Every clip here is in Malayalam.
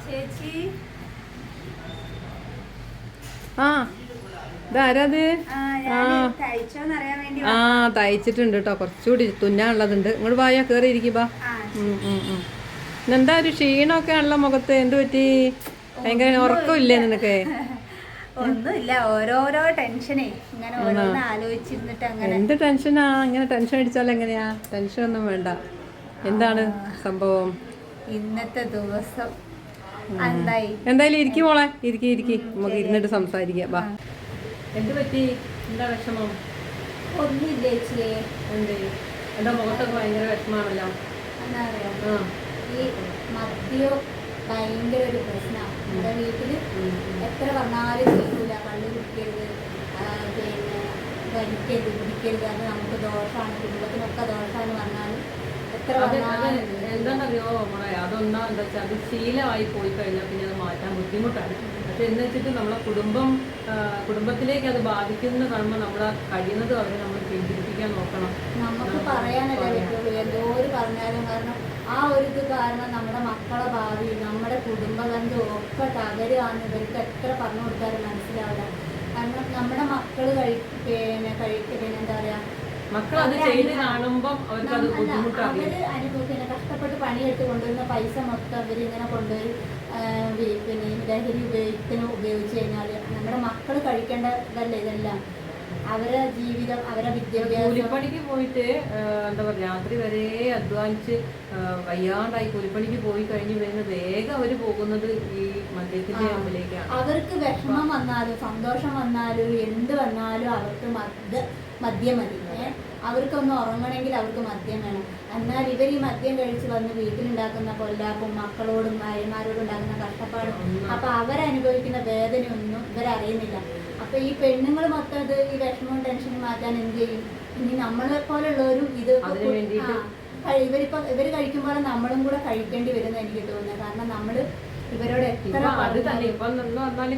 ചേച്ചി ആ ഇതാരത്? തയ്ച്ചിട്ടുണ്ട് കേട്ടോ. കുറച്ചുകൂടി തുന്നാനുള്ളതുണ്ട്. ഇങ്ങോട്ട് പോയാ കേറി ഇരിക്കുമ്പോ. എന്താ ഒരു ക്ഷീണമൊക്കെ ആണല്ലോ മുഖത്ത്? എന്ത് പറ്റി? ഭയങ്കര ഉറക്കമില്ലേ നിനക്ക്? ഒന്നുമില്ല, ഓരോരോ ടെൻഷനേ ഇങ്ങനെ ഓരോന്ന് ആലോചിച്ചിരുന്നിട്ട് അങ്ങനെ. എന്ത് ടെൻഷനാ? ഇങ്ങനെ ടെൻഷൻ അടിച്ചാൽ എങ്ങനെയാ? ടെൻഷൻ ഒന്നും വേണ്ട. എന്താണ് സംഭവം? ഇന്നത്തെ ദിവസം എന്തായാലും ഇരിക്കും മോളെ, ഇരിക്കി നമുക്ക് ഇരുന്നിട്ട് സംസാരിക്കാം. വാ. എന്ത് പറ്റി? എന്താ വിഷമം? ഒന്നുമില്ല ചേച്ചിയെ. എന്താ മുഖത്തൊക്കെ ഭയങ്കര വിഷമാണല്ലോ? എന്താ അറിയോ, ഈ മദ്യം ഭയങ്കര ഒരു പ്രശ്നമാണ് നമ്മുടെ വീട്ടില്. എത്ര പറഞ്ഞാലും കേൾക്കൂല. കള്ളു കുടിക്കരുത്, പിന്നെ വലിക്കരുത്, കുടിക്കരുത്, അത് നമുക്ക് ദോഷമാണ്, കുടുംബത്തിനൊക്കെ ദോഷമാണ് പറഞ്ഞാലും എത്ര എന്താണെന്നറിയോ മോളെ? അതൊന്നാ എന്താ വെച്ചാൽ അത് ശീലമായി പോയി കഴിഞ്ഞാൽ പിന്നെ അത് മാറ്റാൻ ബുദ്ധിമുട്ടാണ്. പക്ഷെ എന്ന് വെച്ചിട്ട് നമ്മളെ കുടുംബത്തിലേക്ക് അത് ബാധിക്കുന്ന കാണുമ്പോൾ നമ്മളെ കഴിയുന്നത് അവരെ നമ്മൾ പിന്തിരിപ്പിക്കാൻ നോക്കണം. നമുക്ക് പറയാനല്ലേ പറ്റുള്ളൂ, എന്തോര് പറഞ്ഞാലും. കാരണം ആ ഒരു ഇത് കാരണം നമ്മുടെ മക്കളെ ഭാവി, നമ്മുടെ കുടുംബബന്ധവും ഒക്കെ തകരുകയാണ്. ഇവർക്ക് എത്ര പറഞ്ഞു കൊടുത്താലും മനസ്സിലാവില്ല. കാരണം നമ്മുടെ മക്കള് പിന്നെ എന്താ പറയാ, അവര് അനുഭവിക്കുന്ന കഷ്ടപ്പെട്ട് പണിയെടുത്ത് കൊണ്ടുവരുന്ന പൈസ മൊത്തം അവര് ഇങ്ങനെ കൊണ്ടുപോയി പിന്നെ ലഹരി ഉപയോഗിച്ചു കഴിഞ്ഞാൽ നമ്മുടെ മക്കള് കഴിക്കേണ്ടതല്ലേ ഇതെല്ലാം. അവരെ ജീവിതം, അവരെ വിദ്യാഭ്യാസം. കൂലിപ്പണിക്ക് പോയിട്ട് എന്താ പറയുക, രാത്രി വരെ അധ്വാനിച്ച് വയ്യാണ്ടായി കൂലിപ്പണിക്ക് പോയി കഴിഞ്ഞ് വരുന്ന വേഗം അവര് പോകുന്നത് ഈ മദ്യത്തിന്റെ അമ്പിലേക്കാണ്. അവർക്ക് വിഷമം വന്നാലും സന്തോഷം വന്നാലും എന്ത് വന്നാലും അവർക്ക് മദ്യം മതി. അവർക്കൊന്ന് ഉറങ്ങണമെങ്കിൽ അവർക്ക് മദ്യം വേണം. എന്നാൽ ഇവർ ഈ മദ്യം കഴിച്ച് വന്ന് വീട്ടിലുണ്ടാക്കുന്ന കൊല്ലാപ്പും മക്കളോടും ഭാര്യമാരോടും ഉണ്ടാക്കുന്ന കഷ്ടപ്പാടും, അപ്പൊ അവരനുഭവിക്കുന്ന വേദനയൊന്നും ഇവരറിയുന്നില്ല. അപ്പൊ ഈ പെണ്ണുങ്ങൾ മൊത്തം ഇത് ഈ വിഷമവും ടെൻഷനും മാറ്റാൻ എന്ത് ചെയ്യും? ഇനി നമ്മളെ പോലുള്ളവരും ഇത് ഇവര് കഴിക്കുമ്പോൾ നമ്മളും കൂടെ കഴിക്കേണ്ടി വരുന്ന എനിക്ക് തോന്നുന്നത്. കാരണം നമ്മള് ഇവരോട് അത് തന്നെ ഇപ്പൊ പറഞ്ഞാല്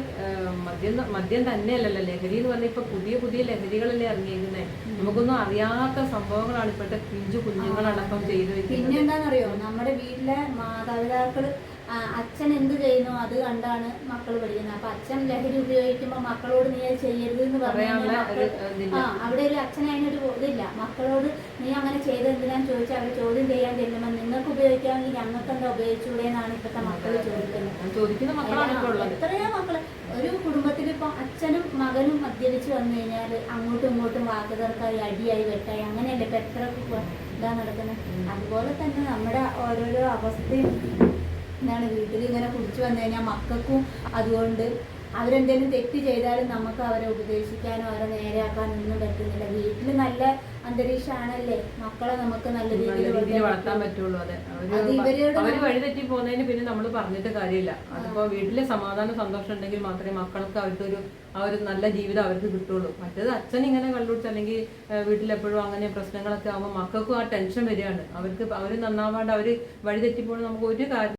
മദ്യം തന്നെയല്ലല്ലോ ലഹരി എന്ന് പറഞ്ഞാൽ ഇപ്പൊ പുതിയ ലഹരികളല്ലേ ഇറങ്ങിയിരിക്കുന്നത്. നമുക്കൊന്നും അറിയാത്ത സംഭവങ്ങളാണ് ഇപ്പോഴത്തെ പിഞ്ചു കുഞ്ഞുങ്ങളടക്കം ചെയ്തു വെക്കുന്നത്. പിന്നെ എന്താണെന്നറിയോ, നമ്മുടെ വീട്ടിലെ മാതാപിതാക്കള് അച്ഛൻ എന്ത് ചെയ്യുന്നു അത് കണ്ടാണ് മക്കൾ പഠിക്കുന്നത്. അപ്പൊ അച്ഛൻ ലഹരി ഉപയോഗിക്കുമ്പോ മക്കളോട് നീ അത് ചെയ്യരുത് എന്ന് പറഞ്ഞാൽ അവിടെ ഒരു അച്ഛന് അതിനൊരു ഇതില്ല. മക്കളോട് നീ അങ്ങനെ ചെയ്ത് എന്തിനാന്ന് ചോദിച്ചാൽ അവർ ചോദ്യം ചെയ്യാൻ ചെല്ലുമ്പോൾ നിങ്ങൾക്ക് ഉപയോഗിക്കാമെങ്കിൽ ഞങ്ങൾക്ക് എന്താ ഉപയോഗിച്ചൂടെ എന്നാണ് ഇപ്പോഴത്തെ മക്കൾ ചോദിക്കുന്നത്. എത്രയോ മക്കള് ഒരു കുടുംബത്തിൽ ഇപ്പൊ അച്ഛനും മകനും മദ്യപിച്ച് വന്നു കഴിഞ്ഞാൽ അങ്ങോട്ടും ഇങ്ങോട്ടും വാക്കുതർക്കായി അടിയായി വെട്ടായി അങ്ങനെയല്ലേ ഇപ്പൊ എത്ര ഇതാ നടക്കുന്നത്. അതുപോലെ തന്നെ നമ്മുടെ ഓരോരോ അവസ്ഥയും എന്താണ്, വീട്ടിൽ ഇങ്ങനെ കുടിച്ചു വന്നു കഴിഞ്ഞാൽ മക്കൾക്കും അതുകൊണ്ട് അവരെന്തെങ്കിലും തെറ്റ് ചെയ്താലും നമുക്ക് അവരെ ഉപദേശിക്കാനോ അവരെ നേരെയാക്കാനോ ഒന്നും പറ്റുന്നില്ല. വീട്ടിൽ നല്ല അന്തരീക്ഷമാണല്ലേ മക്കളെ നമുക്ക് നല്ല രീതിയിൽ വളർത്താൻ പറ്റുള്ളൂ. അതെ, അവര് വഴിതെറ്റി പോകുന്നതിന് പിന്നെ നമ്മൾ പറഞ്ഞിട്ട് കാര്യമില്ല. അതിപ്പോ വീട്ടിലെ സമാധാനം സന്തോഷം ഉണ്ടെങ്കിൽ മാത്രമേ മക്കൾക്ക് ആ ഒരു നല്ല ജീവിതം അവർക്ക് കിട്ടുള്ളൂ. മറ്റേത് അച്ഛൻ ഇങ്ങനെ കള്ളുടിച്ച് അല്ലെങ്കിൽ വീട്ടിലെപ്പോഴും അങ്ങനെ പ്രശ്നങ്ങളൊക്കെ ആകുമ്പോൾ മക്കൾക്കും ആ ടെൻഷൻ വരികയാണ്. അവർ നന്നാവാണ്ട് അവര് വഴിതെറ്റി പോകുന്നത് നമുക്ക് ഒരു കാര്യം